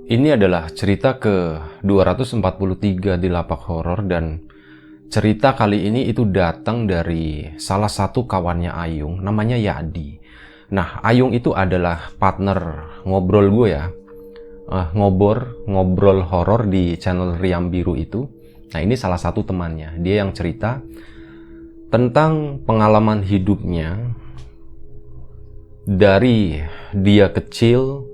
Ini adalah cerita ke-243 di Lapak Horor, dan cerita kali ini itu datang dari salah satu kawannya Ayung, namanya Yadi. Nah, Ayung itu adalah partner ngobrol gue ya, ngobrol horor di channel Riam Biru itu. Nah, ini salah satu temannya, dia yang cerita tentang pengalaman hidupnya dari dia kecil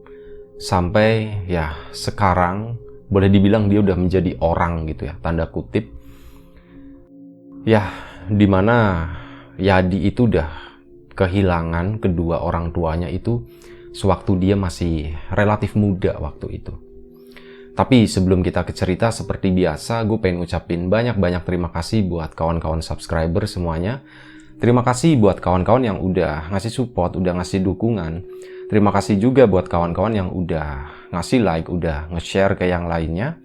sampai ya sekarang, boleh dibilang dia udah menjadi orang gitu ya, tanda kutip. Ya, dimana Yadi itu udah kehilangan kedua orang tuanya itu sewaktu dia masih relatif muda waktu itu. Tapi sebelum kita ke cerita, seperti biasa gue pengen ngucapin banyak-banyak terima kasih buat kawan-kawan subscriber semuanya. Terima kasih buat kawan-kawan yang udah ngasih support, udah ngasih dukungan. Terima kasih juga buat kawan-kawan yang udah ngasih like, udah nge-share ke yang lainnya.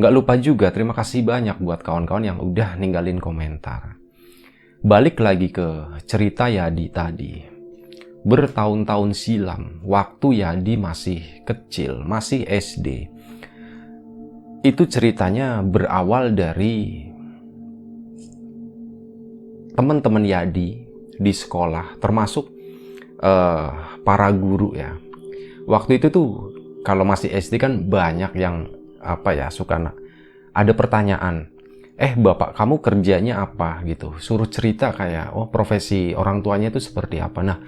Nggak lupa juga terima kasih banyak buat kawan-kawan yang udah ninggalin komentar. Balik lagi ke cerita Yadi tadi. Bertahun-tahun silam, waktu Yadi masih kecil, masih SD. Itu ceritanya berawal dari teman-teman Yadi di sekolah, termasuk para guru ya. Waktu itu tuh kalau masih SD kan banyak yang suka ada pertanyaan, bapak kamu kerjanya apa gitu, suruh cerita kayak profesi orang tuanya itu seperti apa. Nah,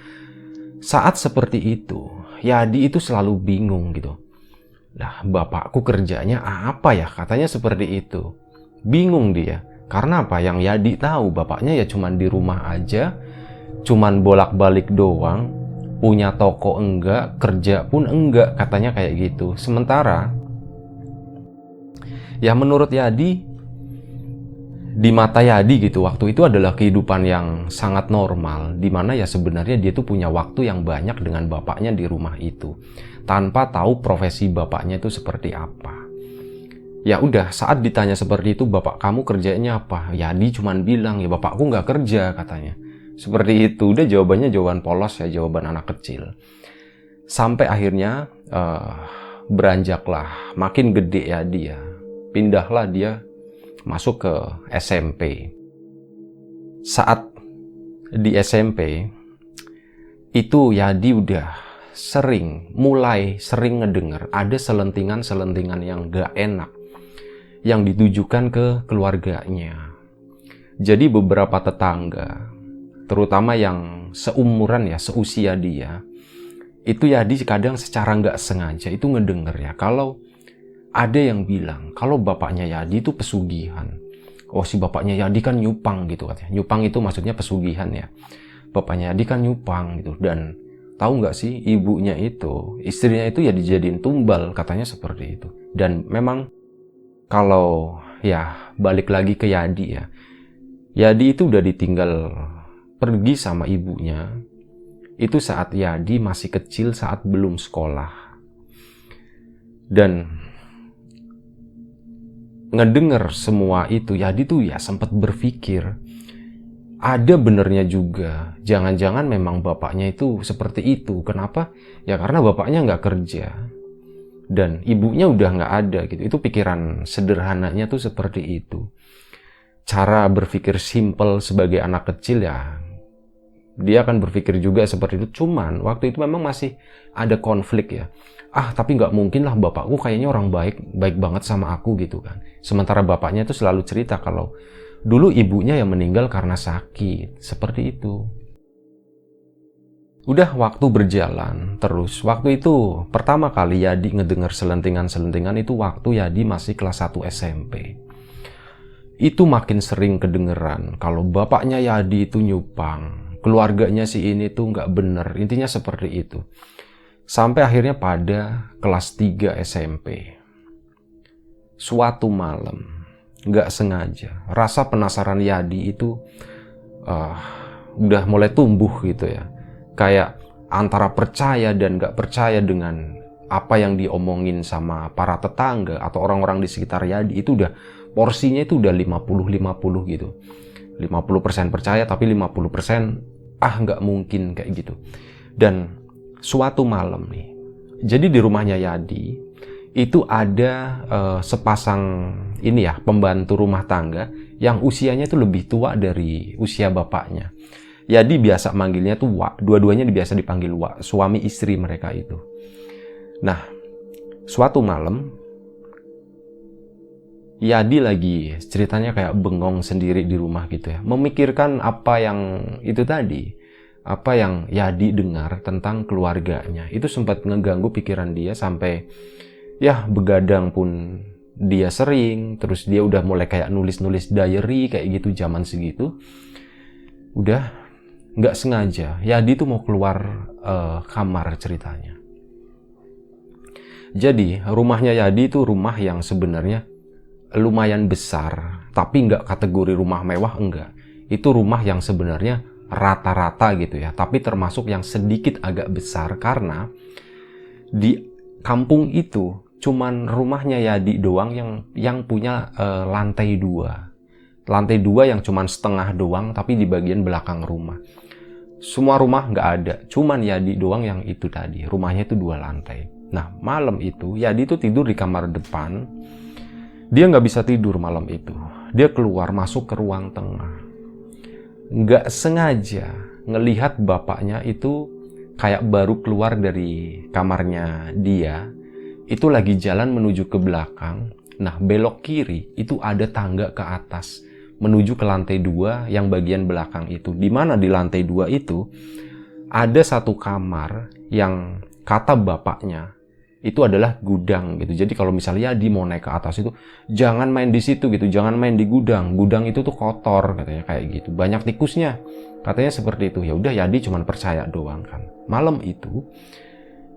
saat seperti itu Yadi itu selalu bingung gitu. Nah, bapakku kerjanya apa ya, katanya seperti itu. Bingung dia, karena apa, yang Yadi tahu bapaknya ya cuman di rumah aja, cuman bolak-balik doang, punya toko enggak, kerja pun enggak, katanya kayak gitu. Sementara ya menurut Yadi, di mata Yadi gitu, waktu itu adalah kehidupan yang sangat normal, dimana ya sebenarnya dia tuh punya waktu yang banyak dengan bapaknya di rumah itu, tanpa tahu profesi bapaknya itu seperti apa. Ya udah, saat ditanya seperti itu, bapak kamu kerjanya apa? Yadi cuman bilang, ya bapakku nggak kerja, katanya. Seperti itu, udah jawabannya jawaban polos ya, jawaban anak kecil. Sampai akhirnya beranjaklah, makin gede ya dia. Pindahlah dia masuk ke SMP. Saat di SMP, itu Yadi udah mulai sering ngedenger ada selentingan-selentingan yang gak enak, yang ditujukan ke keluarganya. Jadi beberapa tetangga, terutama yang seumuran ya, seusia dia, itu Yadi kadang secara nggak sengaja itu ngedenger ya, kalau ada yang bilang kalau bapaknya Yadi itu pesugihan. Si bapaknya Yadi kan nyupang gitu katanya. Nyupang itu maksudnya pesugihan ya. Bapaknya Yadi kan nyupang gitu, dan tahu nggak sih, ibunya itu, istrinya itu ya dijadiin tumbal, katanya seperti itu. Dan memang kalau ya balik lagi ke Yadi ya, Yadi itu udah ditinggal pergi sama ibunya itu saat Yadi masih kecil, saat belum sekolah. Dan ngedenger semua itu, Yadi tuh ya sempat berpikir, ada benernya juga, jangan-jangan memang bapaknya itu seperti itu. Kenapa? Ya karena bapaknya nggak kerja dan ibunya udah nggak ada gitu. Itu pikiran sederhananya tuh seperti itu. Cara berpikir simpel sebagai anak kecil ya, dia akan berpikir juga seperti itu. Cuman waktu itu memang masih ada konflik ya. Tapi nggak mungkin lah, bapakku kayaknya orang baik banget sama aku gitu kan. Sementara bapaknya itu selalu cerita kalau dulu ibunya yang meninggal karena sakit, seperti itu. Udah waktu berjalan terus. Waktu itu pertama kali Yadi ngedenger selentingan-selentingan itu waktu Yadi masih kelas 1 SMP. Itu makin sering kedengeran kalau bapaknya Yadi itu nyupang, keluarganya si ini tuh nggak bener. Intinya seperti itu. Sampai akhirnya pada kelas 3 SMP. Suatu malam, nggak sengaja, rasa penasaran Yadi itu udah mulai tumbuh gitu ya. Kayak antara percaya dan nggak percaya dengan apa yang diomongin sama para tetangga atau orang-orang di sekitar Yadi, itu udah porsinya itu udah 50-50 gitu. 50% percaya tapi 50% nggak mungkin kayak gitu. Dan suatu malam nih, jadi di rumahnya Yadi itu ada sepasang ini ya, pembantu rumah tangga yang usianya itu lebih tua dari usia bapaknya. Yadi biasa manggilnya tuh Wak, dua-duanya biasa dipanggil Wak, suami istri mereka itu. Nah, suatu malam Yadi lagi ceritanya kayak bengong sendiri di rumah gitu ya, memikirkan apa yang itu tadi, apa yang Yadi dengar tentang keluarganya. Itu sempat ngeganggu pikiran dia sampai ya begadang pun dia sering. Terus dia udah mulai kayak nulis-nulis diary kayak gitu zaman segitu. Udah nggak sengaja Yadi tuh mau keluar kamar ceritanya. Jadi rumahnya Yadi itu rumah yang sebenarnya lumayan besar, tapi nggak kategori rumah mewah, enggak. Itu rumah yang sebenarnya rata-rata gitu ya, tapi termasuk yang sedikit agak besar karena di kampung itu cuman rumahnya Yadi doang yang punya lantai 2. Lantai 2 yang cuman setengah doang, tapi di bagian belakang rumah. Semua rumah nggak ada, cuman Yadi doang yang itu tadi, rumahnya itu 2 lantai. Nah, malam itu Yadi tuh tidur di kamar depan. Dia nggak bisa tidur malam itu. Dia keluar masuk ke ruang tengah. Nggak sengaja ngelihat bapaknya itu kayak baru keluar dari kamarnya dia. Itu lagi jalan menuju ke belakang. Nah, belok kiri itu ada tangga ke atas menuju ke lantai 2 yang bagian belakang itu. Di mana di lantai 2 itu ada satu kamar yang kata bapaknya itu adalah gudang gitu. Jadi kalau misalnya Yadi mau naik ke atas itu jangan main di situ gitu, jangan main di gudang. Gudang itu tuh kotor katanya, kayak gitu. Banyak tikusnya. Katanya seperti itu. Ya udah, Yadi cuma percaya doang kan. Malam itu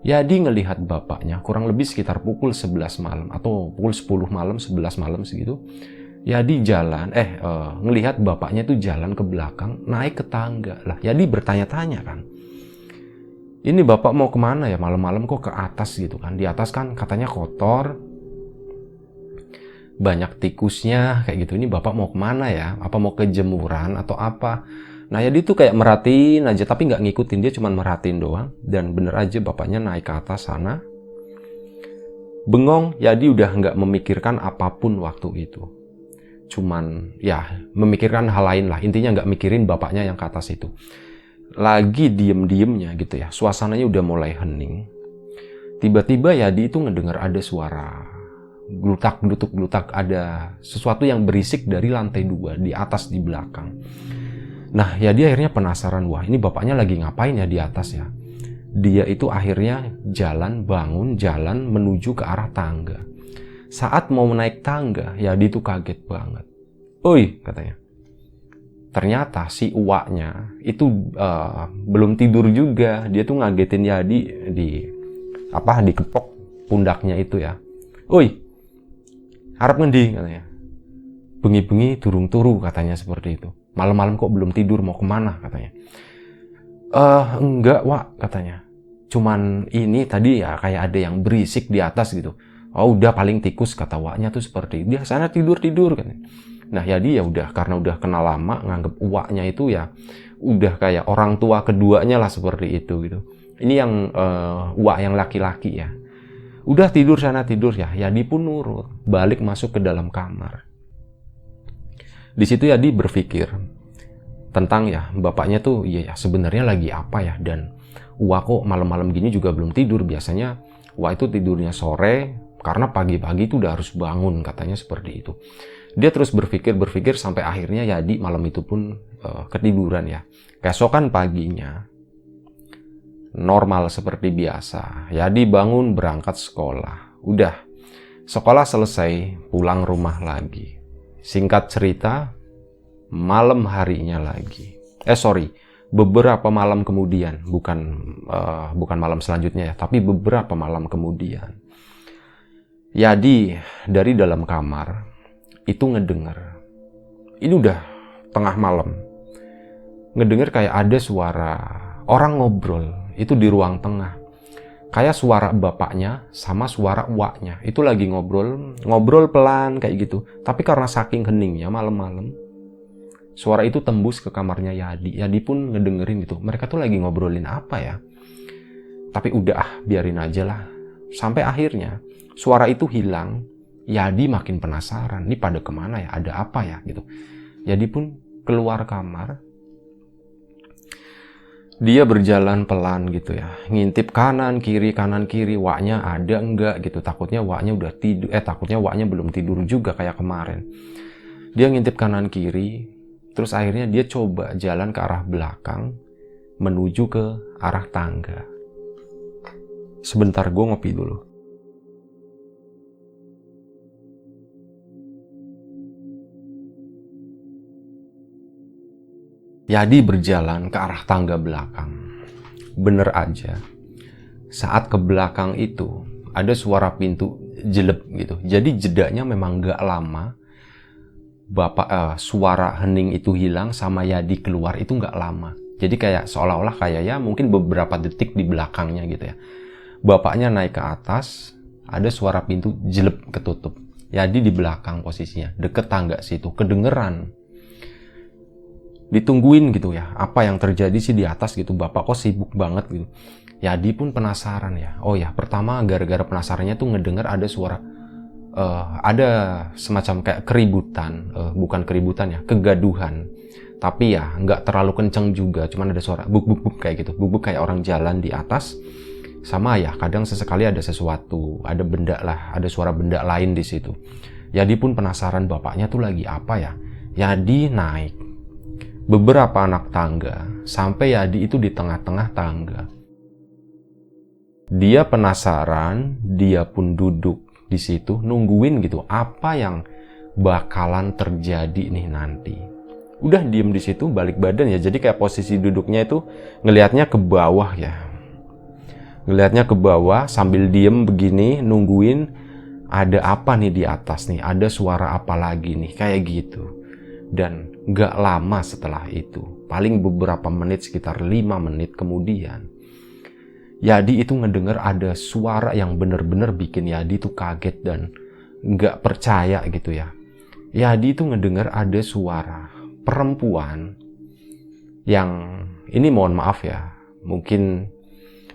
Yadi ngelihat bapaknya kurang lebih sekitar pukul 11 malam atau pukul 10 malam, 11 malam segitu. Yadi jalan ngelihat bapaknya tuh jalan ke belakang, naik ke tangga. Lah, Yadi bertanya-tanya kan. Ini bapak mau kemana ya malam-malam kok ke atas gitu kan. Di atas kan katanya kotor, banyak tikusnya kayak gitu. Ini bapak mau kemana ya? Apa mau ke jemuran atau apa? Nah, Yadi tuh kayak merhatiin aja tapi nggak ngikutin, dia cuma merhatiin doang. Dan bener aja bapaknya naik ke atas sana. Bengong, Yadi udah nggak memikirkan apapun waktu itu. Cuman ya memikirkan hal lain lah. Intinya nggak mikirin bapaknya yang ke atas itu. Lagi diem-diemnya gitu ya, suasananya udah mulai hening. Tiba-tiba Yadi itu ngedengar ada suara glutak-glutuk-glutak, ada sesuatu yang berisik dari lantai 2 di atas di belakang. Nah, Yadi akhirnya penasaran, wah ini bapaknya lagi ngapain ya di atas ya. Dia itu akhirnya bangun jalan menuju ke arah tangga. Saat mau naik tangga, Yadi itu kaget banget. "Oi," katanya. Ternyata si uaknya itu belum tidur juga. Dia tuh ngagetin Yadi dikepok pundaknya itu ya. "Oi, harap ngendi," katanya. "Bengi-bengi durung turu," katanya seperti itu. "Malam-malam kok belum tidur, mau kemana?" katanya. "Enggak, Wak," katanya. "Cuman ini tadi ya kayak ada yang berisik di atas gitu." "Oh, udah paling tikus," kata Waknya tuh seperti itu. "Dia sana tidur," katanya. Nah, Yadi ya udah, karena udah kenal lama, nganggep Waknya itu ya udah kayak orang tua keduanya lah seperti itu gitu. Ini yang Wak yang laki-laki ya. "Udah tidur sana tidur ya." Yadi pun nurut, balik masuk ke dalam kamar. Di situ Yadi berpikir tentang ya bapaknya tuh ya sebenarnya lagi apa ya, dan Wak kok malam-malam gini juga belum tidur. Biasanya Wak itu tidurnya sore karena pagi-pagi itu udah harus bangun, katanya seperti itu. Dia terus berpikir sampai akhirnya Yadi malam itu pun ketiduran ya. Keesokan paginya normal seperti biasa. Yadi bangun berangkat sekolah. Udah, sekolah selesai, pulang rumah lagi. Singkat cerita, malam harinya lagi. Beberapa malam kemudian, bukan malam selanjutnya ya, tapi beberapa malam kemudian, Yadi dari dalam kamar itu ngedenger. Ini udah tengah malam. Ngedenger kayak ada suara orang ngobrol itu di ruang tengah. Kayak suara bapaknya sama suara uaknya itu lagi ngobrol pelan kayak gitu. Tapi karena saking heningnya malam-malam, suara itu tembus ke kamarnya Yadi. Yadi pun ngedengerin gitu. Mereka tuh lagi ngobrolin apa ya? Tapi udah biarin aja lah. Sampai akhirnya suara itu hilang. Yadi makin penasaran. Ini pada kemana ya? Ada apa ya? Gitu. Yadi pun keluar kamar. Dia berjalan pelan gitu ya. Ngintip kanan kiri. Waknya ada enggak gitu. Takutnya waknya udah tidur. Takutnya waknya belum tidur juga kayak kemarin. Dia ngintip kanan kiri. Terus akhirnya dia coba jalan ke arah belakang. Menuju ke arah tangga. Sebentar, gue ngopi dulu. Yadi berjalan ke arah tangga belakang. Bener aja, saat ke belakang itu ada suara pintu jelep gitu. Jadi jedanya memang gak lama. Suara hening itu hilang sama Yadi keluar itu gak lama. Jadi kayak seolah-olah kayak ya mungkin beberapa detik di belakangnya gitu ya. Bapaknya naik ke atas, ada suara pintu jelep ketutup. Yadi di belakang posisinya, deket tangga situ, kedengeran. Ditungguin gitu ya, apa yang terjadi sih di atas gitu, bapak kok sibuk banget gitu. Yadi pun penasaran ya. Oh ya, pertama gara-gara penasarannya tuh ngedenger ada suara, ada semacam kayak keributan, bukan keributan ya, kegaduhan. Tapi ya nggak terlalu kenceng juga, cuman ada suara buk kayak gitu, buk kayak orang jalan di atas. Sama ya, kadang sesekali ada sesuatu, ada benda lah, ada suara benda lain di situ. Yadi pun penasaran bapaknya tuh lagi apa ya. Yadi naik beberapa anak tangga sampai Yadi itu di tengah-tengah tangga. Dia penasaran, dia pun duduk di situ nungguin gitu apa yang bakalan terjadi nih nanti. Udah diem di situ, balik badan ya. Jadi kayak posisi duduknya itu ngelihatnya ke bawah ya. Ngelihatnya ke bawah sambil diem begini nungguin ada apa nih di atas nih, ada suara apa lagi nih, kayak gitu. Dan gak lama setelah itu, paling beberapa menit, sekitar 5 menit kemudian, Yadi itu ngedenger ada suara yang bener-bener bikin Yadi tuh kaget dan gak percaya gitu ya. Yadi itu ngedenger ada suara perempuan yang, ini mohon maaf ya, mungkin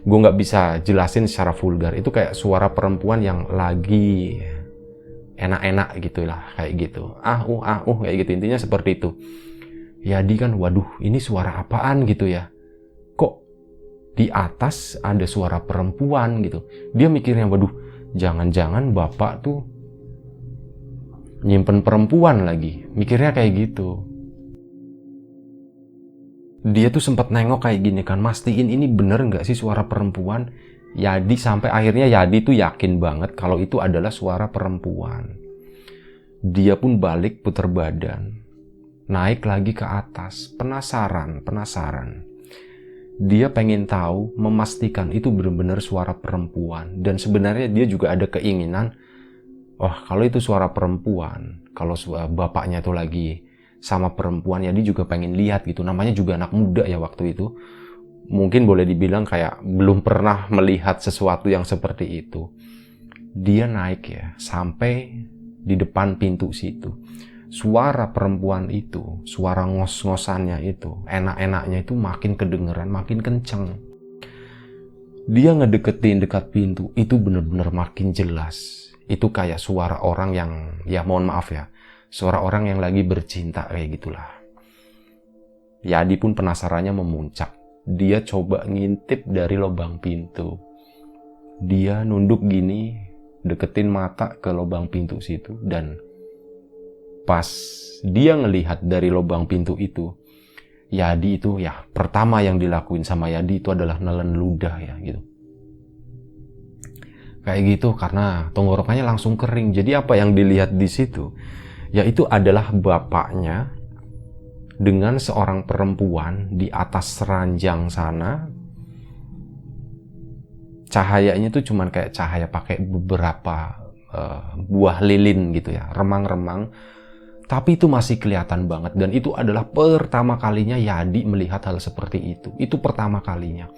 gue gak bisa jelasin secara vulgar. Itu kayak suara perempuan yang lagi enak-enak gitu lah, kayak gitu. Kayak gitu, intinya seperti itu. Yadi kan, waduh ini suara apaan gitu ya. Kok di atas ada suara perempuan gitu. Dia mikirnya, waduh jangan-jangan bapak tuh nyimpen perempuan lagi. Mikirnya kayak gitu. Dia tuh sempat nengok kayak gini kan, mastiin ini bener gak sih suara perempuan. Yadi sampai akhirnya Yadi tuh yakin banget kalau itu adalah suara perempuan. Dia pun balik puter badan, naik lagi ke atas, penasaran. Dia pengen tahu, memastikan itu benar-benar suara perempuan. Dan sebenarnya dia juga ada keinginan, kalau itu suara perempuan, kalau bapaknya tuh lagi sama perempuan, Yadi juga pengen lihat gitu. Namanya juga anak muda ya waktu itu. Mungkin boleh dibilang kayak belum pernah melihat sesuatu yang seperti itu. Dia naik ya, sampai di depan pintu situ. Suara perempuan itu, suara ngos-ngosannya itu, enak-enaknya itu makin kedengeran, makin kenceng. Dia ngedeketin dekat pintu, itu bener-bener makin jelas. Itu kayak suara orang yang, ya mohon maaf ya, suara orang yang lagi bercinta kayak gitulah. Yadi pun penasarannya memuncak. Dia coba ngintip dari lubang pintu. Dia nunduk gini, deketin mata ke lubang pintu situ, dan pas dia ngelihat dari lubang pintu itu, Yadi itu ya pertama yang dilakuin sama Yadi itu adalah nelen ludah ya gitu. Kayak gitu karena tenggorokannya langsung kering. Jadi apa yang dilihat di situ? Yaitu adalah bapaknya dengan seorang perempuan di atas ranjang sana. Cahayanya tuh cuman kayak cahaya pakai beberapa buah lilin gitu ya, remang-remang. Tapi itu masih kelihatan banget, dan itu adalah pertama kalinya Yadi melihat hal seperti itu. Itu pertama kalinya.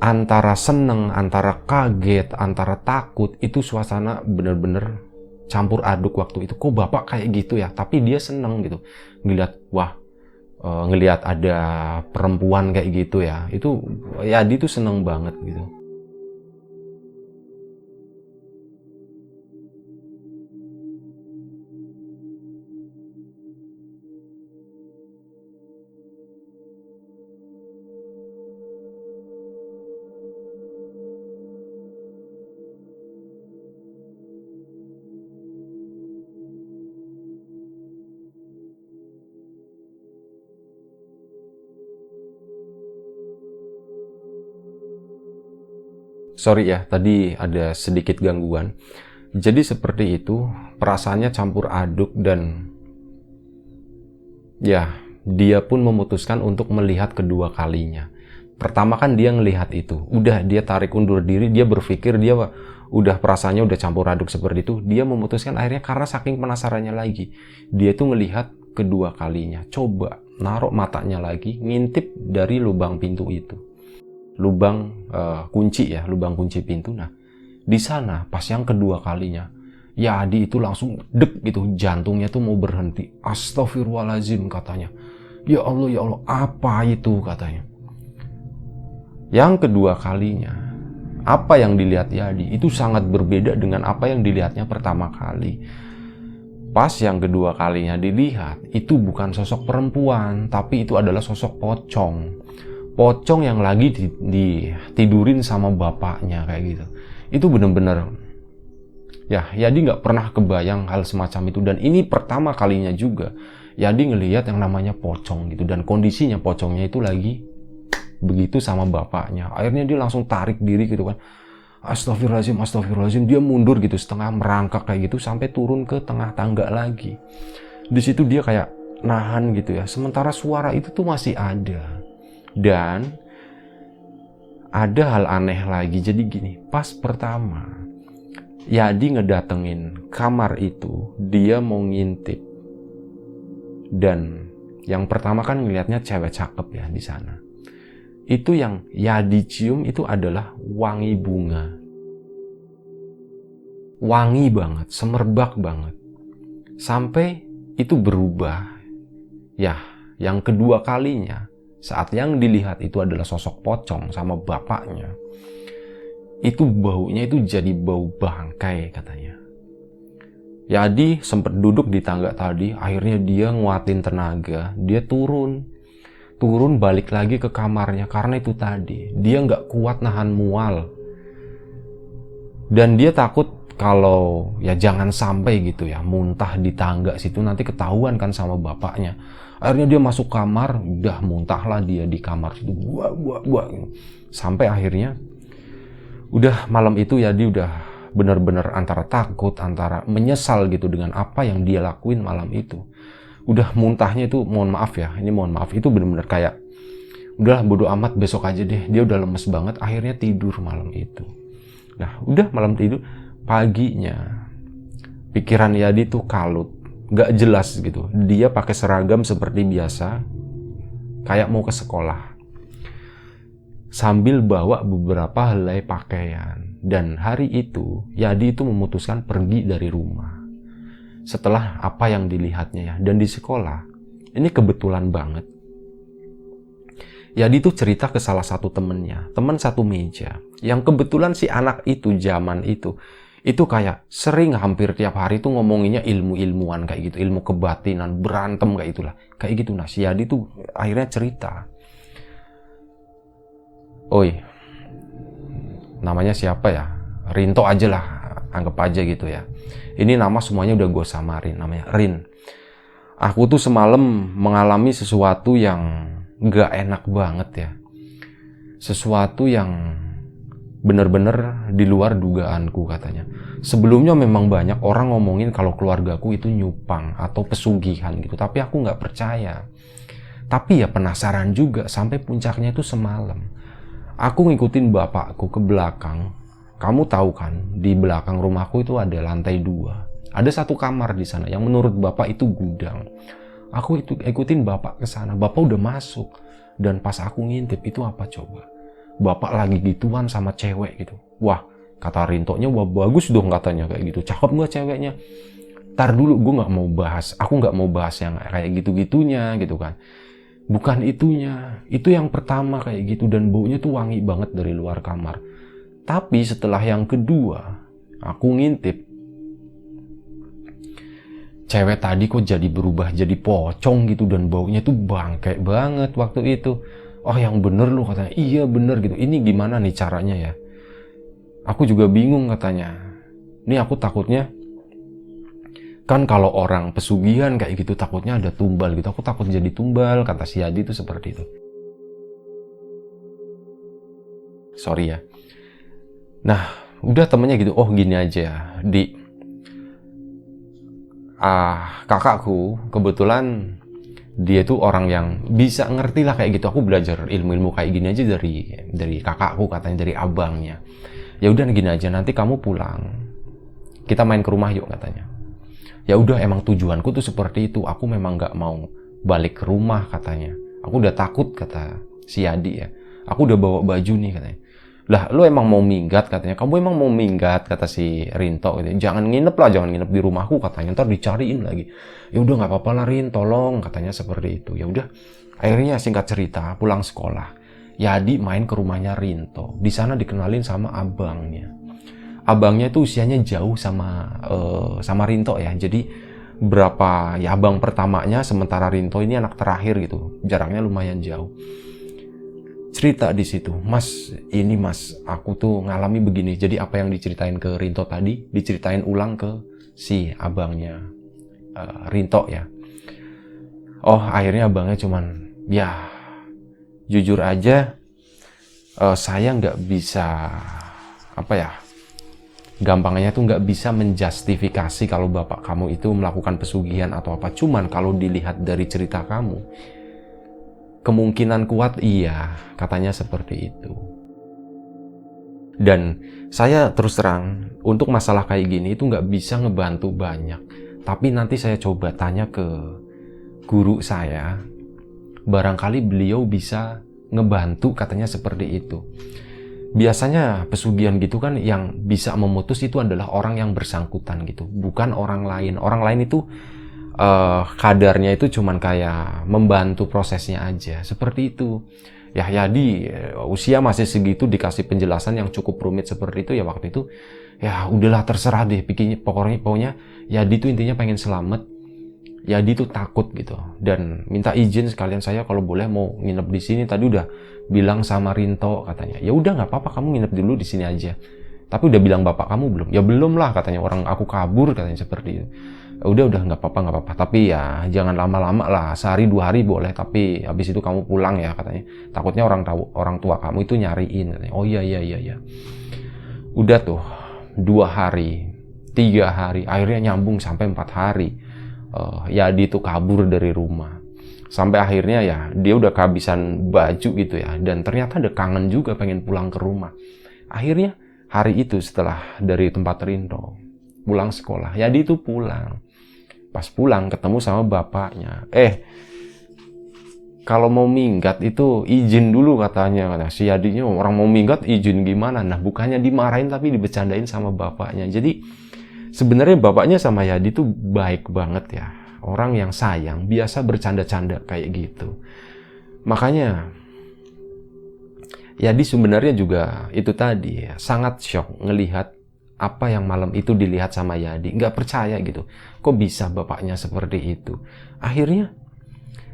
Antara seneng, antara kaget, antara takut, itu suasana bener-bener campur aduk waktu itu. Kok bapak kayak gitu ya? Tapi dia seneng gitu. Ngelihat ada perempuan kayak gitu ya. Itu Yadi tuh seneng banget gitu. Sorry ya, tadi ada sedikit gangguan. Jadi seperti itu, perasaannya campur aduk, dan ya, dia pun memutuskan untuk melihat kedua kalinya. Pertama kan dia ngelihat itu, udah dia tarik undur diri, dia berpikir dia udah perasaannya udah campur aduk seperti itu, dia memutuskan akhirnya karena saking penasarannya lagi, dia tuh ngelihat kedua kalinya, coba naruh matanya lagi, ngintip dari lubang pintu itu. Lubang kunci ya, lubang kunci pintu. Nah, di sana pas yang kedua kalinya, Yadi itu langsung dek gitu, jantungnya tuh mau berhenti. Astagfirullahaladzim katanya. Ya Allah, apa itu katanya. Yang kedua kalinya, apa yang dilihat Yadi itu sangat berbeda dengan apa yang dilihatnya pertama kali. Pas yang kedua kalinya dilihat, itu bukan sosok perempuan, tapi itu adalah sosok pocong. Pocong yang lagi ditidurin sama bapaknya kayak gitu. Itu bener-bener ya, Yadi nggak pernah kebayang hal semacam itu, dan ini pertama kalinya juga Yadi ngelihat yang namanya pocong gitu, dan kondisinya pocongnya itu lagi begitu sama bapaknya. Akhirnya dia langsung tarik diri gitu kan. Astagfirullahaladzim, dia mundur gitu, setengah merangkak kayak gitu sampai turun ke tengah tangga lagi. Di situ dia kayak nahan gitu ya. Sementara suara itu tuh masih ada. Dan ada hal aneh lagi. Jadi gini, pas pertama Yadi ngedatengin kamar itu, dia mau ngintip. Dan yang pertama kan ngelihatnya cewek cakep ya di sana. Itu yang Yadi cium itu adalah wangi bunga. Wangi banget, semerbak banget. Sampai itu berubah. Ya, yang kedua kalinya, saat yang dilihat itu adalah sosok pocong sama bapaknya, itu baunya itu jadi bau bangkai katanya. Yadi sempat duduk di tangga tadi, akhirnya dia nguatin tenaga, dia turun balik lagi ke kamarnya karena itu tadi dia nggak kuat nahan mual, dan dia takut kalau ya jangan sampai gitu ya muntah di tangga situ, nanti ketahuan kan sama bapaknya. Akhirnya dia masuk kamar, udah muntahlah dia di kamar situ, buah sampai akhirnya udah malam itu ya dia udah benar-benar antara takut, antara menyesal gitu dengan apa yang dia lakuin malam itu. Udah muntahnya itu, mohon maaf itu benar-benar kayak udahlah bodo amat, besok aja deh. Dia udah lemes banget, akhirnya tidur malam itu. Nah udah malam tidur, paginya pikiran Yadi tuh kalut, gak jelas gitu. Dia pakai seragam seperti biasa, kayak mau ke sekolah, sambil bawa beberapa helai pakaian. Dan hari itu Yadi itu memutuskan pergi dari rumah setelah apa yang dilihatnya ya. Dan di sekolah ini kebetulan banget, Yadi tuh cerita ke salah satu temennya, teman satu meja, yang kebetulan si anak itu zaman itu kayak sering hampir tiap hari tuh ngomonginnya ilmu-ilmuan kayak gitu, ilmu kebatinan, berantem kayak itulah, kayak gitu. Nah si Yadi tuh akhirnya cerita, "Oi, namanya siapa ya? Rinto aja lah, anggap aja gitu ya. Ini nama semuanya udah gue samarin, namanya Rin. Aku tuh semalam mengalami sesuatu yang gak enak banget ya. Sesuatu yang bener-bener di luar dugaanku katanya. Sebelumnya memang banyak orang ngomongin kalau keluargaku itu nyupang atau pesugihan gitu, tapi aku nggak percaya. Tapi ya penasaran juga, sampai puncaknya itu semalam. Aku ngikutin bapakku ke belakang. Kamu tahu kan, di belakang rumahku itu ada lantai 2. Ada satu kamar di sana yang menurut bapak itu gudang. Aku ikutin bapak ke sana. Bapak udah masuk. Dan pas aku ngintip, itu apa coba? Bapak lagi gituan sama cewek gitu. Wah, kata Rintonya, wah bagus dong katanya kayak gitu. Cakep nggak ceweknya? Tar dulu, gue nggak mau bahas. Aku nggak mau bahas yang kayak gitu-gitunya gitu kan. Bukan itunya. Itu yang pertama kayak gitu. Dan baunya tuh wangi banget dari luar kamar. Tapi setelah yang kedua, aku ngintip. Cewek tadi kok jadi berubah jadi pocong gitu. Dan baunya tuh bangke banget waktu itu. Oh yang bener lu katanya. Iya bener gitu. Ini gimana nih caranya ya? Aku juga bingung katanya. Ini aku takutnya, kan kalau orang pesugihan kayak gitu takutnya ada tumbal gitu. Aku takut jadi tumbal, kata si Adi itu seperti itu. Sorry ya. Nah, udah temennya gitu. Oh gini aja, kakakku kebetulan dia tuh orang yang bisa ngerti lah kayak gitu. Aku belajar ilmu-ilmu kayak gini aja dari kakakku, katanya dari abangnya. Ya udah gini aja, nanti kamu pulang, kita main ke rumah yuk katanya. Ya udah, emang tujuanku tuh seperti itu. Aku memang nggak mau balik ke rumah katanya. Aku udah takut, kata si Adi ya. Aku udah bawa baju nih katanya. Lah lu emang mau minggat katanya. Kamu emang mau minggat, kata si Rinto gitu. Jangan nginep lah, jangan nginep di rumahku katanya. Ntar dicariin lagi. Ya udah nggak apa-apa lah Rin, tolong katanya seperti itu. Ya udah, akhirnya singkat cerita pulang sekolah. Yadi main ke rumahnya Rinto. Di sana dikenalin sama abangnya. Abangnya itu usianya jauh sama Rinto ya. Jadi berapa ya, abang pertamanya, sementara Rinto ini anak terakhir gitu. Jaraknya lumayan jauh. Cerita di situ, Mas, ini Mas, aku tuh ngalami begini. Jadi apa yang diceritain ke Rinto tadi, diceritain ulang ke si abangnya Rinto ya. Oh, akhirnya abangnya cuman, ya jujur aja, saya nggak bisa, apa ya, gampangnya tuh nggak bisa menjustifikasi kalau bapak kamu itu melakukan pesugihan atau apa. Cuman kalau dilihat dari cerita kamu, kemungkinan kuat iya, katanya seperti itu. Dan saya terus terang, untuk masalah kayak gini itu nggak bisa ngebantu banyak. Tapi nanti saya coba tanya ke guru saya, barangkali beliau bisa ngebantu, katanya seperti itu. Biasanya pesugihan gitu kan yang bisa memutus itu adalah orang yang bersangkutan gitu, bukan orang lain. Orang lain itu kadarnya itu cuman kayak membantu prosesnya aja, seperti itu. Ya Yadi usia masih segitu dikasih penjelasan yang cukup rumit seperti itu ya waktu itu. Ya udahlah, terserah deh, pokoknya Yadi tuh intinya pengen selamat. Yadi tuh takut gitu dan minta izin sekalian, saya kalau boleh mau nginep di sini. Tadi udah bilang sama Rinto katanya. Ya udah nggak apa-apa, kamu nginep dulu di sini aja. Tapi udah bilang bapak kamu belum? Ya belum lah katanya, orang aku kabur katanya seperti itu. Udah nggak apa-apa, tapi ya jangan lama-lama lah, sehari 2 hari boleh, tapi habis itu kamu pulang ya katanya. Takutnya orang tua kamu itu nyariin katanya. Oh iya. Udah tuh 2 hari, 3 hari, akhirnya nyambung sampai 4 hari. Yadi tuh kabur dari rumah. Sampai akhirnya ya dia udah kehabisan baju gitu ya, dan ternyata ada kangen juga pengen pulang ke rumah. Akhirnya hari itu setelah dari tempat Rinto pulang sekolah, Yadi tuh pulang. Pas pulang ketemu sama bapaknya. Kalau mau minggat itu izin dulu katanya. Kata si Yadinya, orang mau minggat izin gimana? Nah, bukannya dimarahin tapi dibecandain sama bapaknya. Jadi sebenarnya bapaknya sama Yadi tuh baik banget ya. Orang yang sayang, biasa bercanda-canda kayak gitu. Makanya Yadi sebenarnya juga itu tadi ya, sangat shock ngelihat apa yang malam itu dilihat sama Yadi. Nggak percaya gitu, kok bisa bapaknya seperti itu. Akhirnya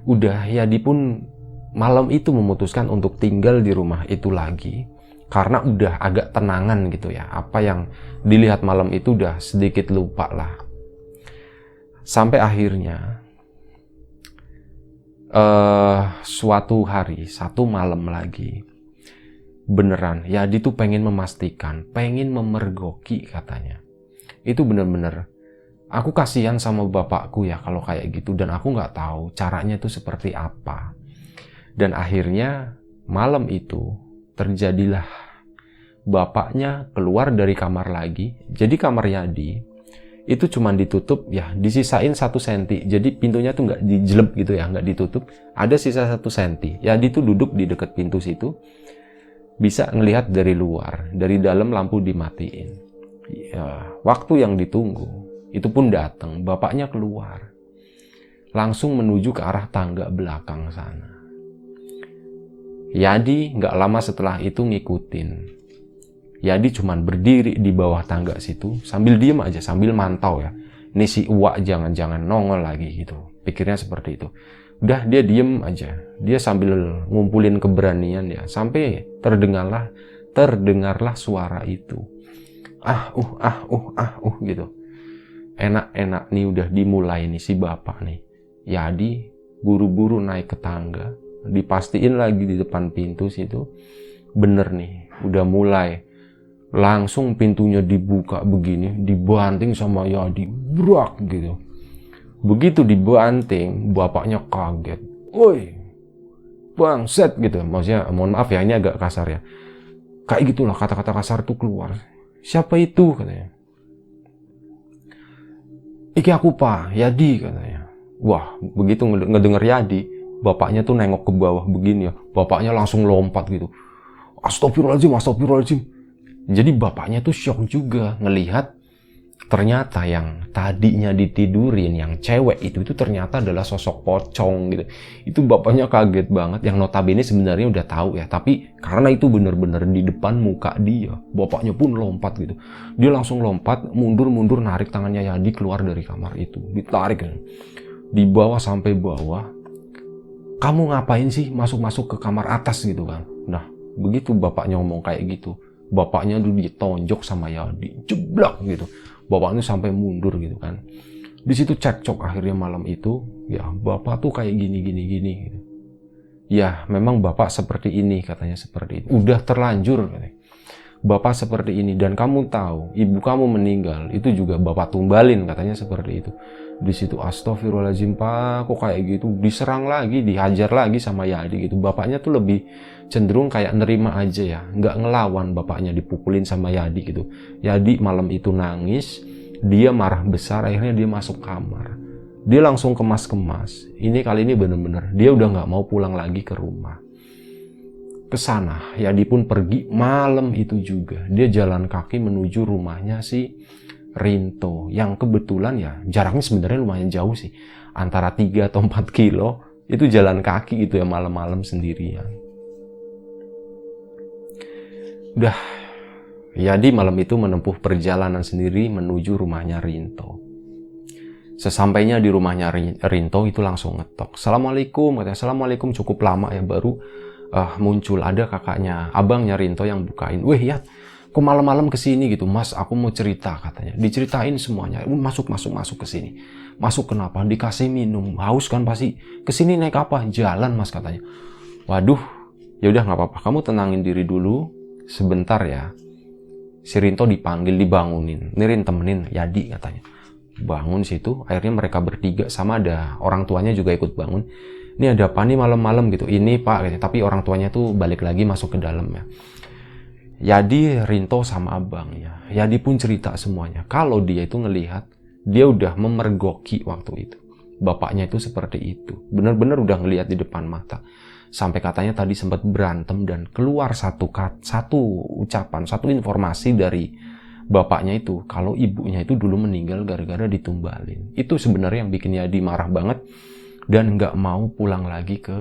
udah, Yadi pun malam itu memutuskan untuk tinggal di rumah itu lagi, karena udah agak tenangan gitu ya. Apa yang dilihat malam itu udah sedikit lupa lah. Sampai akhirnya suatu hari, satu malam lagi, beneran, Yadi tuh pengen memastikan, pengen memergoki katanya. Itu bener-bener, aku kasihan sama bapakku ya kalau kayak gitu, dan aku nggak tahu caranya itu seperti apa. Dan akhirnya malam itu terjadilah, bapaknya keluar dari kamar lagi. Jadi kamar Yadi itu cuma ditutup ya, disisain 1 senti. Jadi pintunya tuh nggak dijelep gitu ya, nggak ditutup. Ada sisa 1 senti. Yadi tuh duduk di dekat pintu situ, bisa ngelihat dari luar. Dari dalam lampu dimatiin. Ya, waktu yang ditunggu itu pun datang. Bapaknya keluar, langsung menuju ke arah tangga belakang sana. Yadi nggak lama setelah itu ngikutin. Yadi cuman berdiri di bawah tangga situ sambil diem aja, sambil mantau ya. Ini si Uwak jangan-jangan nongol lagi gitu. Pikirnya seperti itu. Udah dia diem aja. Dia sambil ngumpulin keberanian ya. Sampai terdengarlah suara itu. Gitu. Enak-enak nih udah dimulai nih si bapak nih. Yadi buru-buru naik ke tangga. Dipastiin lagi di depan pintu situ. Bener nih, udah mulai. Langsung pintunya dibuka begini, dibanting sama Yadi, brak gitu. Begitu dibanting, bapaknya kaget. Woi, bangset gitu. Maksudnya, mohon maaf ya, ini agak kasar ya. Kayak gitulah kata-kata kasar tuh keluar. Siapa itu katanya? Iki aku pak, Yadi katanya. Wah, begitu ngedenger Yadi, bapaknya tuh nengok ke bawah begini ya. Bapaknya langsung lompat gitu. Astagfirullahaladzim, astagfirullahaladzim. Jadi bapaknya tuh shock juga ngelihat ternyata yang tadinya ditidurin, yang cewek itu ternyata adalah sosok pocong gitu. Itu bapaknya kaget banget, yang notabene sebenarnya udah tahu ya, tapi karena itu bener-bener di depan muka dia, bapaknya pun lompat gitu. Dia langsung lompat, mundur-mundur narik tangannya Yadi keluar dari kamar itu, ditarik gitu. Dibawa sampai bawah. Kamu ngapain sih masuk-masuk ke kamar atas gitu kan? Nah, begitu bapaknya ngomong kayak gitu, bapaknya dulu ditonjok sama Yadi, jeblak gitu. Bapaknya sampai mundur gitu kan. Di situ cekcok akhirnya malam itu. Ya bapak tuh kayak gini gitu. Ya memang bapak seperti ini katanya, seperti itu. Udah terlanjur katanya. Bapak seperti ini, dan kamu tahu ibu kamu meninggal itu juga bapak tumbalin katanya, seperti itu. Di situ astagfirullahaladzim pak, kok kayak gitu, diserang lagi, dihajar lagi sama Yadi gitu. Bapaknya tuh lebih cenderung kayak nerima aja ya, nggak ngelawan. Bapaknya dipukulin sama Yadi gitu. Yadi malam itu nangis, dia marah besar, akhirnya dia masuk kamar. Dia langsung kemas-kemas. Ini kali ini bener-bener dia udah nggak mau pulang lagi ke rumah. Kesana, Yadi pun pergi malam itu juga. Dia jalan kaki menuju rumahnya si Rinto, yang kebetulan ya jaraknya sebenarnya lumayan jauh sih, antara 3 atau 4 kilo. Itu jalan kaki gitu ya, malam-malam sendirian. Udah, Yadi malam itu menempuh perjalanan sendiri menuju rumahnya Rinto. Sesampainya di rumahnya Rinto itu langsung ngetok. Assalamualaikum katanya. Assalamualaikum, cukup lama ya baru muncul. Ada kakaknya, abangnya Rinto yang bukain. Weh ya, kok malam-malam kesini gitu? Mas, aku mau cerita katanya. Diceritain semuanya. Masuk ke sini. Masuk kenapa? Dikasih minum. Haus kan pasti. Kesini naik apa? Jalan mas katanya. Waduh, ya udah nggak apa-apa. Kamu tenangin diri dulu sebentar ya. Si Rinto dipanggil, dibangunin. Nirin temenin Yadi katanya. Bangun situ. Akhirnya mereka bertiga, sama ada orang tuanya juga ikut bangun. Ini ada apa nih malam-malam gitu? Ini pak, gitu. Tapi orang tuanya tuh balik lagi masuk ke dalam ya. Yadi, Rinto sama abangnya. Yadi pun cerita semuanya. Kalau dia itu ngelihat, dia udah memergoki waktu itu. Bapaknya itu seperti itu. Benar-benar udah ngelihat di depan mata. Sampai katanya tadi sempat berantem dan keluar satu ucapan, satu informasi dari bapaknya itu. Kalau ibunya itu dulu meninggal gara-gara ditumbalin. Itu sebenarnya yang bikin Yadi marah banget. Dan nggak mau pulang lagi ke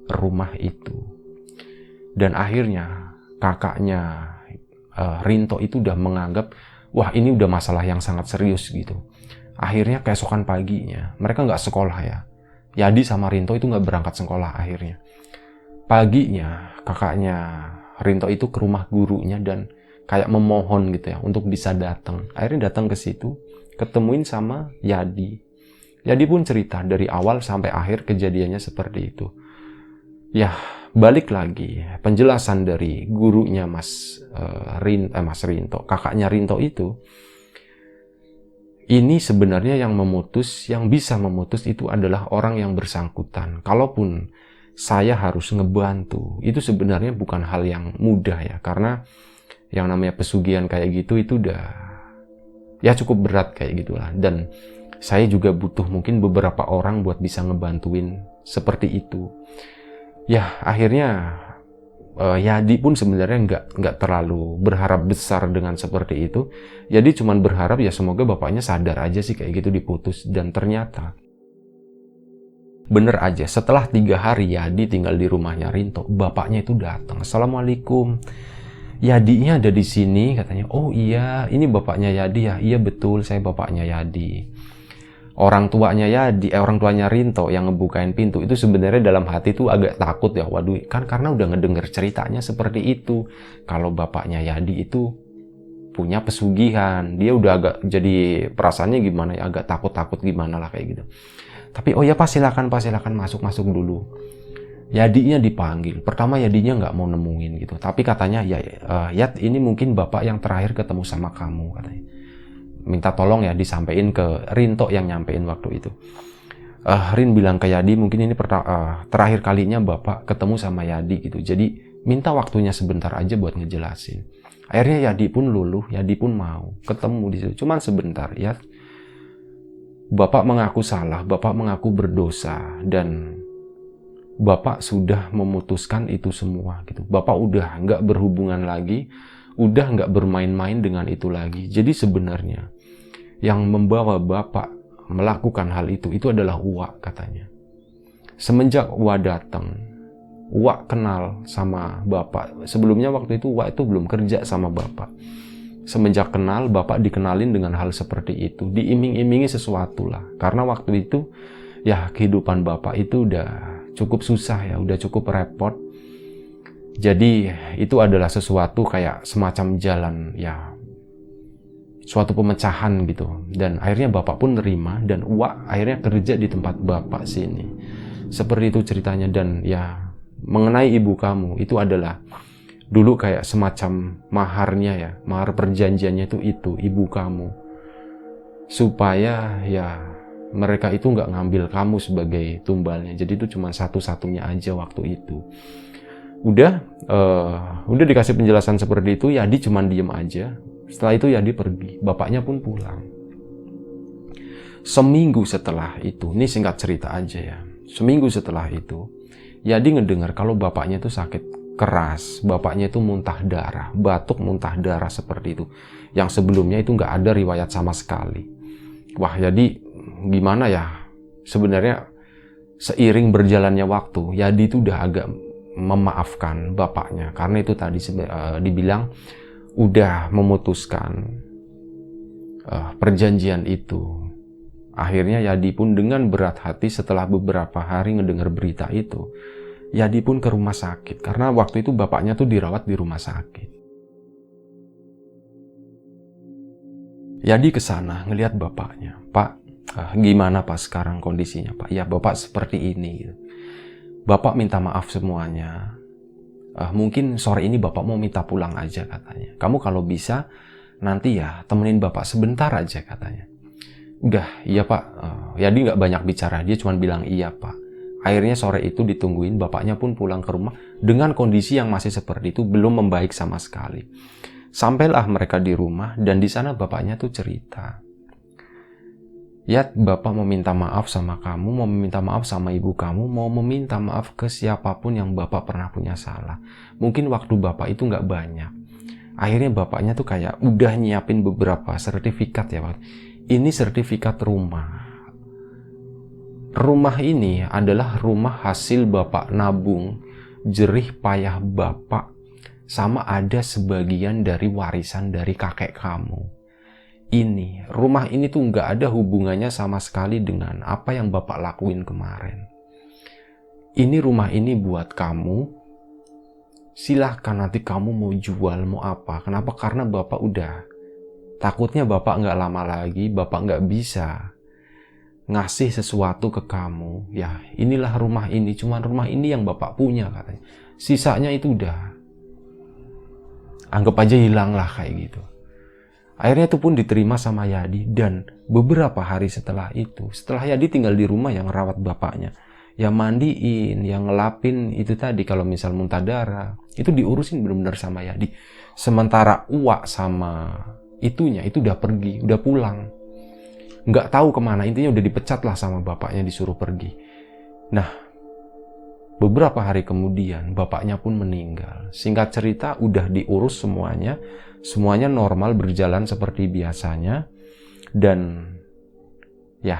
rumah itu. Dan akhirnya kakaknya Rinto itu udah menganggap, wah ini udah masalah yang sangat serius gitu. Akhirnya keesokan paginya, mereka nggak sekolah ya. Yadi sama Rinto itu nggak berangkat sekolah akhirnya. Paginya kakaknya Rinto itu ke rumah gurunya dan kayak memohon gitu ya untuk bisa datang. Akhirnya datang ke situ, ketemuin sama Yadi. Yadi pun cerita dari awal sampai akhir kejadiannya seperti itu. Ya, balik lagi penjelasan dari gurunya Mas Rinto, kakaknya Rinto itu, ini sebenarnya yang bisa memutus itu adalah orang yang bersangkutan. Kalaupun saya harus ngebantu, itu sebenarnya bukan hal yang mudah ya, karena yang namanya pesugihan kayak gitu itu udah ya cukup berat kayak gitulah. Dan saya juga butuh mungkin beberapa orang buat bisa ngebantuin seperti itu. Ya akhirnya Yadi pun sebenarnya nggak terlalu berharap besar dengan seperti itu. Jadi cuman berharap ya semoga bapaknya sadar aja sih kayak gitu diputus. Dan ternyata bener aja, setelah 3 hari Yadi tinggal di rumahnya Rinto, bapaknya itu datang. Assalamualaikum, Yadinya ada di sini katanya. Oh iya, ini bapaknya Yadi ya. Iya betul, saya bapaknya Yadi. Orang tuanya Rinto yang ngebukain pintu itu sebenarnya dalam hati tuh agak takut ya. Waduh, kan karena udah ngedenger ceritanya seperti itu. Kalau bapaknya Yadi itu punya pesugihan, dia udah agak jadi perasaannya gimana ya, agak takut-takut gimana lah kayak gitu. Tapi oh ya Pak, silakan masuk dulu. Yadinya dipanggil. Pertama Yadinya nggak mau nemuin gitu. Tapi katanya Yad ini mungkin bapak yang terakhir ketemu sama kamu katanya. Minta tolong ya disampaikan ke Rinto yang nyampein waktu itu. Rin bilang ke Yadi mungkin ini terakhir kalinya bapak ketemu sama Yadi gitu. Jadi minta waktunya sebentar aja buat ngejelasin. Akhirnya Yadi pun luluh, Yadi pun mau ketemu di situ. Cuman sebentar ya. Bapak mengaku salah, bapak mengaku berdosa dan bapak sudah memutuskan itu semua gitu. Bapak udah nggak berhubungan lagi, udah nggak bermain-main dengan itu lagi. Jadi sebenarnya yang membawa bapak melakukan hal itu adalah Uwa katanya. Semenjak Uwa datang, Uwa kenal sama bapak. Sebelumnya waktu itu Uwa itu belum kerja sama bapak. Semenjak kenal, bapak dikenalin dengan hal seperti itu. Diiming-imingi sesuatu lah. Karena waktu itu ya kehidupan bapak itu udah cukup susah ya, udah cukup repot. Jadi itu adalah sesuatu kayak semacam jalan ya, suatu pemecahan gitu. Dan akhirnya bapak pun nerima dan Uwa akhirnya kerja di tempat bapak sini. Seperti itu ceritanya. Dan ya mengenai ibu kamu itu adalah dulu kayak semacam maharnya ya, mahar perjanjiannya itu ibu kamu. Supaya ya mereka itu nggak ngambil kamu sebagai tumbalnya. Jadi itu cuma satu-satunya aja waktu itu. Udah dikasih penjelasan seperti itu, Yadi cuma diem aja. Setelah itu Yadi pergi, bapaknya pun pulang. Seminggu setelah itu, ini singkat cerita aja ya. Seminggu setelah itu, Yadi ngedengar kalau bapaknya itu sakit keras, bapaknya itu muntah darah, batuk muntah darah seperti itu. Yang sebelumnya itu nggak ada riwayat sama sekali. Wah, Yadi gimana ya? Sebenarnya seiring berjalannya waktu, Yadi itu udah agak memaafkan bapaknya karena itu tadi dibilang udah memutuskan perjanjian itu. Akhirnya Yadi pun dengan berat hati setelah beberapa hari ngedengar berita itu, Yadi pun ke rumah sakit karena waktu itu bapaknya tuh dirawat di rumah sakit. Yadi ke sana ngelihat bapaknya. Pak, gimana Pak sekarang kondisinya Pak? Ya Bapak seperti ini. Bapak minta maaf semuanya. Mungkin sore ini Bapak mau minta pulang aja katanya. Kamu kalau bisa nanti ya temenin Bapak sebentar aja katanya. Udah, iya Pak. Yadi nggak banyak bicara, dia cuma bilang iya Pak. Akhirnya sore itu ditungguin, bapaknya pun pulang ke rumah dengan kondisi yang masih seperti itu, belum membaik sama sekali. Sampailah mereka di rumah dan di sana bapaknya tuh cerita. Ya, Bapak mau minta maaf sama kamu, mau meminta maaf sama ibu kamu, mau meminta maaf ke siapapun yang Bapak pernah punya salah. Mungkin waktu Bapak itu nggak banyak. Akhirnya bapaknya tuh kayak udah nyiapin beberapa sertifikat ya Pak. Ini sertifikat rumah. Rumah ini adalah rumah hasil Bapak nabung, jerih payah Bapak, sama ada sebagian dari warisan dari kakek kamu. Ini, rumah ini tuh nggak ada hubungannya sama sekali dengan apa yang Bapak lakuin kemarin. Ini rumah ini buat kamu, silahkan nanti kamu mau jual, mau apa. Kenapa? Karena Bapak udah, takutnya Bapak nggak lama lagi, Bapak nggak bisa ngasih sesuatu ke kamu. Ya, inilah rumah ini, cuman rumah ini yang Bapak punya katanya. Sisanya itu udah anggap aja hilang lah kayak gitu. Akhirnya itu pun diterima sama Yadi, dan beberapa hari setelah itu, setelah Yadi tinggal di rumah yang rawat bapaknya, yang mandiin, yang ngelapin itu tadi kalau misal muntah darah, itu diurusin benar-benar sama Yadi. Sementara Uwak sama itunya itu udah pergi, udah pulang. Nggak tahu kemana, intinya udah dipecat lah sama bapaknya, disuruh pergi. Nah, beberapa hari kemudian bapaknya pun meninggal. Singkat cerita udah diurus semuanya, semuanya normal berjalan seperti biasanya. Dan ya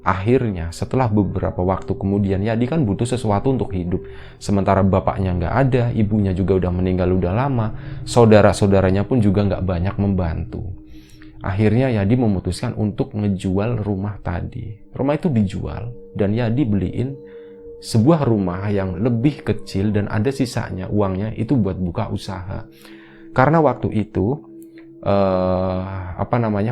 akhirnya setelah beberapa waktu kemudian, Yadi kan butuh sesuatu untuk hidup. Sementara bapaknya nggak ada, ibunya juga udah meninggal udah lama, saudara-saudaranya pun juga nggak banyak membantu. Akhirnya Yadi memutuskan untuk ngejual rumah tadi. Rumah itu dijual dan Yadi beliin sebuah rumah yang lebih kecil dan ada sisanya uangnya itu buat buka usaha. Karena waktu itu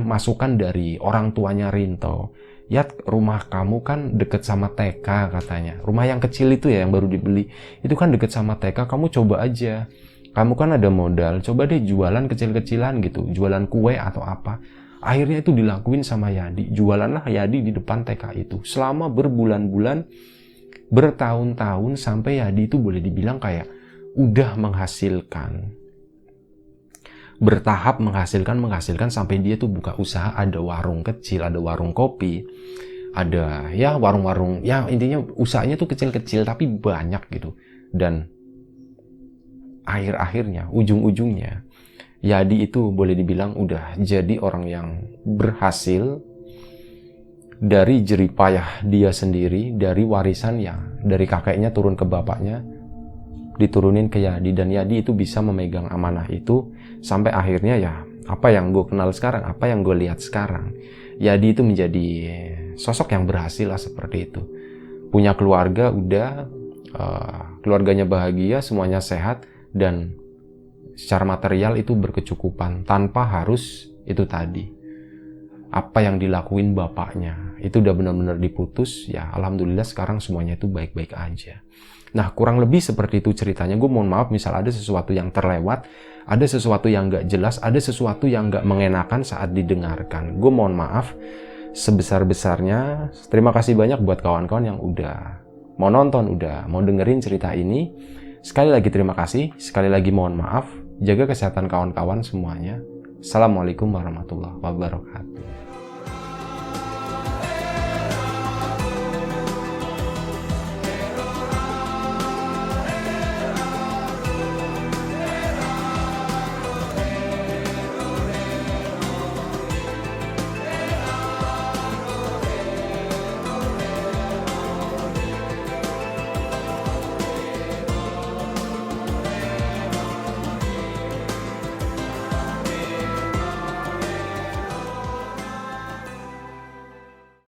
masukan dari orang tuanya Rinto, ya rumah kamu kan deket sama TK katanya. Rumah yang kecil itu ya yang baru dibeli itu kan deket sama TK, kamu coba aja. Kamu kan ada modal, coba deh jualan kecil-kecilan gitu, jualan kue atau apa. Akhirnya itu dilakuin sama Yadi. Jualanlah Yadi di depan TK itu selama berbulan-bulan, bertahun-tahun, sampai Yadi itu boleh dibilang kayak udah menghasilkan. Bertahap menghasilkan sampai dia tuh buka usaha, ada warung kecil, ada warung kopi, ada ya warung-warung, ya intinya usahanya tuh kecil-kecil tapi banyak gitu. Dan akhir-akhirnya, ujung-ujungnya, Yadi itu boleh dibilang udah jadi orang yang berhasil dari jerih payah dia sendiri, dari warisan yang dari kakeknya turun ke bapaknya, diturunin ke Yadi, dan Yadi itu bisa memegang amanah itu sampai akhirnya ya apa yang gue kenal sekarang, apa yang gue lihat sekarang. Yadi itu menjadi sosok yang berhasil lah seperti itu. Punya keluarga udah, keluarganya bahagia, semuanya sehat, dan secara material itu berkecukupan tanpa harus itu tadi apa yang dilakuin bapaknya itu udah benar-benar diputus. Ya alhamdulillah sekarang semuanya itu baik-baik aja. Nah kurang lebih seperti itu ceritanya. Gue mohon maaf misal ada sesuatu yang terlewat, ada sesuatu yang gak jelas, ada sesuatu yang gak mengenakan saat didengarkan. Gue mohon maaf sebesar-besarnya. Terima kasih banyak buat kawan-kawan yang udah mau nonton, udah mau dengerin cerita ini. Sekali lagi terima kasih, sekali lagi mohon maaf. Jaga kesehatan kawan-kawan semuanya. Assalamualaikum warahmatullahi wabarakatuh.